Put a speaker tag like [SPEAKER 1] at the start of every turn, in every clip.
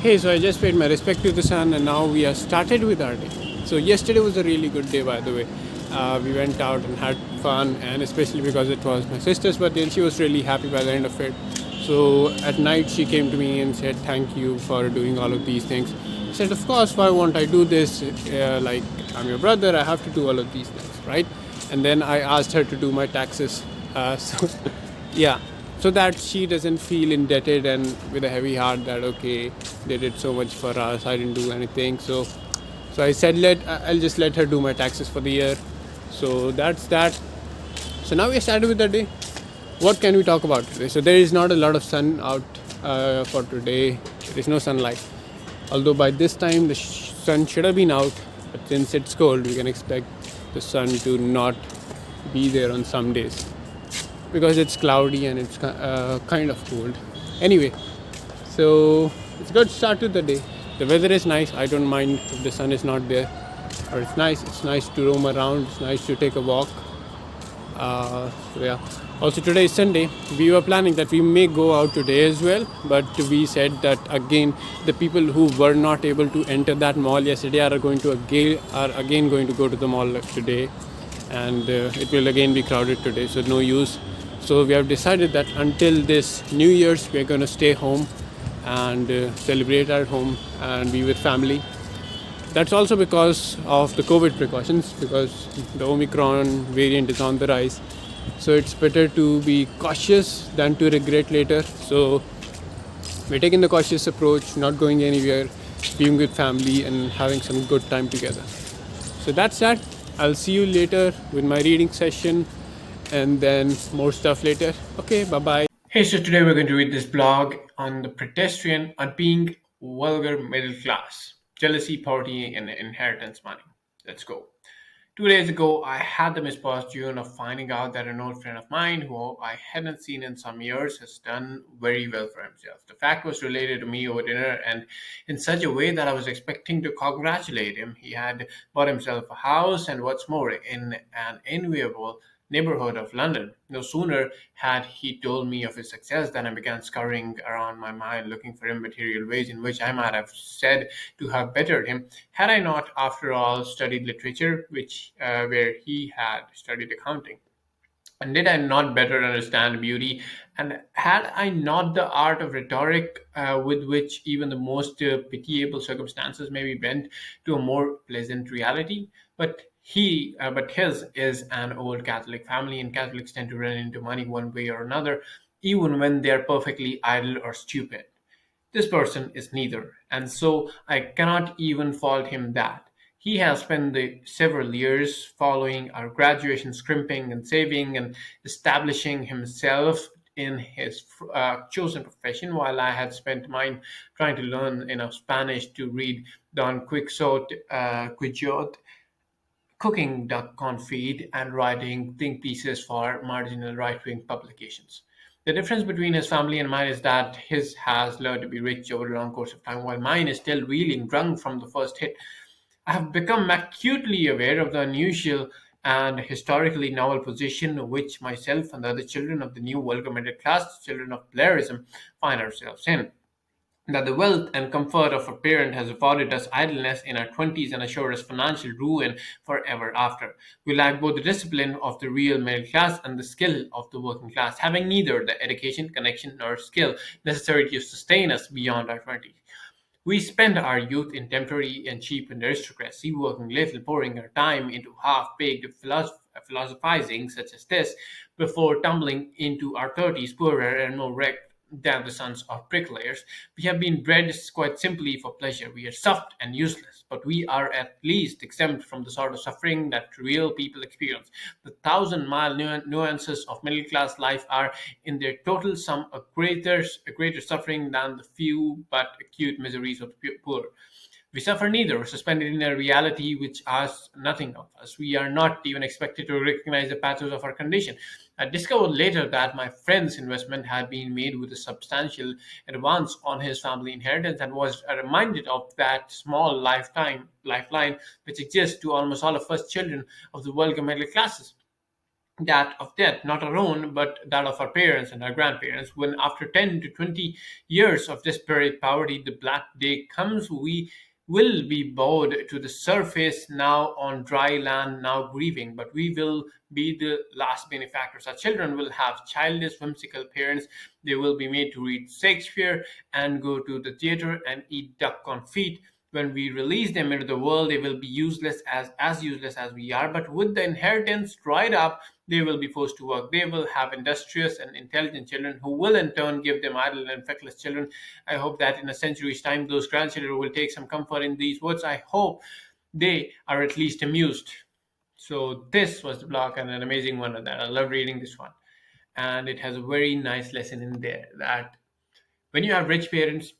[SPEAKER 1] Hey, so I just paid my respect to the sun and now we are started with our day. So yesterday was a really good day, by the way. We went out and had fun, and especially because it was my sister's birthday, and she was really happy by the end of it. So at night she came to me and said, "Thank you for doing all of these things." I said, "Of course, why won't I do this? Like, I'm your brother, I have to do all of these things, right?" And then I asked her to do my taxes. So yeah, so that she doesn't feel indebted and with a heavy heart that okay, they did so much for us, I didn't do anything. So I said, I'll just let her do my taxes for the year. So that's that. So now we started with the day. What can we talk about today? So there is not a lot of sun out for today. There is no sunlight, although by this time the sun should have been out, but since it's cold we can expect the sun to not be there on some days because it's cloudy and it's kind of cold. Anyway, so it's a good start to the day. The weather is nice. I don't mind if the sun is not there, but it's nice. It's nice to roam around. It's nice to take a walk. So yeah. Also today is Sunday. We were planning that we may go out today as well, but we said that again the people who were not able to enter that mall yesterday are again going to go to the mall today, and it will again be crowded today. So no use. So we have decided that until this New Year's we are going to stay home and celebrate at home and be with family. That's also because of the COVID precautions, because the Omicron variant is on the rise. So it's better to be cautious than to regret later. So we're taking the cautious approach, not going anywhere, being with family and having some good time together. So that's that. I'll see you later with my reading session and then more stuff later. Okay, bye bye. Hey, so today we're going to read this blog on the pedestrian on being vulgar middle class, jealousy, poverty, and inheritance money. Let's go. 2 days ago, I had the misfortune of finding out that an old friend of mine, who I hadn't seen in some years, has done very well for himself. The fact was related to me over dinner, and in such a way that I was expecting to congratulate him. He had bought himself a house, and what's more, in an enviable neighborhood of London. No sooner had he told me of his success than I began scurrying around my mind looking for immaterial ways in which I might have said to have bettered him, had I not, after all, studied literature, which where he had studied accounting. And did I not better understand beauty? And had I not the art of rhetoric with which even the most pitiable circumstances may be bent to a more pleasant reality? But his is an old Catholic family, and Catholics tend to run into money one way or another, even when they are perfectly idle or stupid. This person is neither, and so I cannot even fault him that. He has spent the several years following our graduation, scrimping and saving and establishing himself in his chosen profession, while I had spent mine trying to learn enough Spanish to read Don Quixote, cooking duck confit, and writing think pieces for marginal right-wing publications. The difference between his family and mine is that his has learned to be rich over a long course of time, while mine is still reeling drunk from the first hit. I have become acutely aware of the unusual and historically novel position which myself and the other children of the new vulgar middle class, children of Blairism, find ourselves in, that the wealth and comfort of a parent has afforded us idleness in our 20s and assured us financial ruin forever after. We lack both the discipline of the real middle class and the skill of the working class, having neither the education, connection, nor skill necessary to sustain us beyond our 20s. We spend our youth in temporary and cheap aristocracy, working little, pouring our time into half-baked philosophizing such as this, before tumbling into our 30s poorer and more wrecked than the sons of bricklayers. We have been bred quite simply for pleasure. We are soft and useless, but we are at least exempt from the sort of suffering that real people experience. The thousand-mile nuances of middle-class life are, in their total sum, a greater suffering than the few but acute miseries of the poor. We suffer neither, suspended in a reality which asks nothing of us. We are not even expected to recognize the pathos of our condition. I discovered later that my friend's investment had been made with a substantial advance on his family inheritance, and was reminded of that small lifeline which exists to almost all of us children of the vulgar middle classes. that of death, not our own, but that of our parents and our grandparents. When after 10 to 20 years of desperate poverty, the black day comes, we will be bowed to the surface, now on dry land, now grieving, but we will be the last benefactors. Our children will have childish, whimsical parents. They will be made to read Shakespeare and go to the theater and eat duck confit. When we release them into the world, they will be useless, as useless as we are. But with the inheritance dried up, they will be forced to work. They will have industrious and intelligent children who will in turn give them idle and feckless children. I hope that in a century's time, those grandchildren will take some comfort in these words. I hope they are at least amused. So this was the blog, and an amazing one of that. I love reading this one. And it has a very nice lesson in there that when you have rich parents,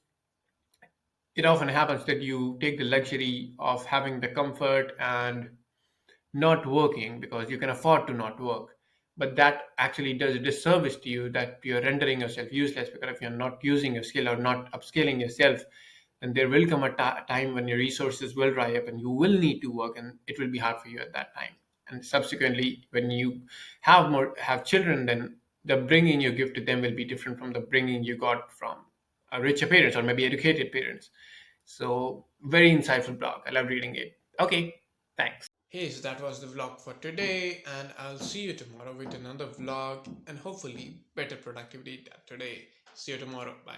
[SPEAKER 1] it often happens that you take the luxury of having the comfort and not working because you can afford to not work. But that actually does a disservice to you, that you're rendering yourself useless, because if you're not using your skill or not upscaling yourself, then there will come a time when your resources will dry up and you will need to work, and it will be hard for you at that time. And subsequently, when you have children, then the bringing you give to them will be different from the bringing you got from richer parents or maybe educated parents. So very insightful blog. I love reading it. Okay, thanks. Hey, so that was the vlog for today, and I'll see you tomorrow with another vlog and hopefully better productivity than today. See you tomorrow. Bye.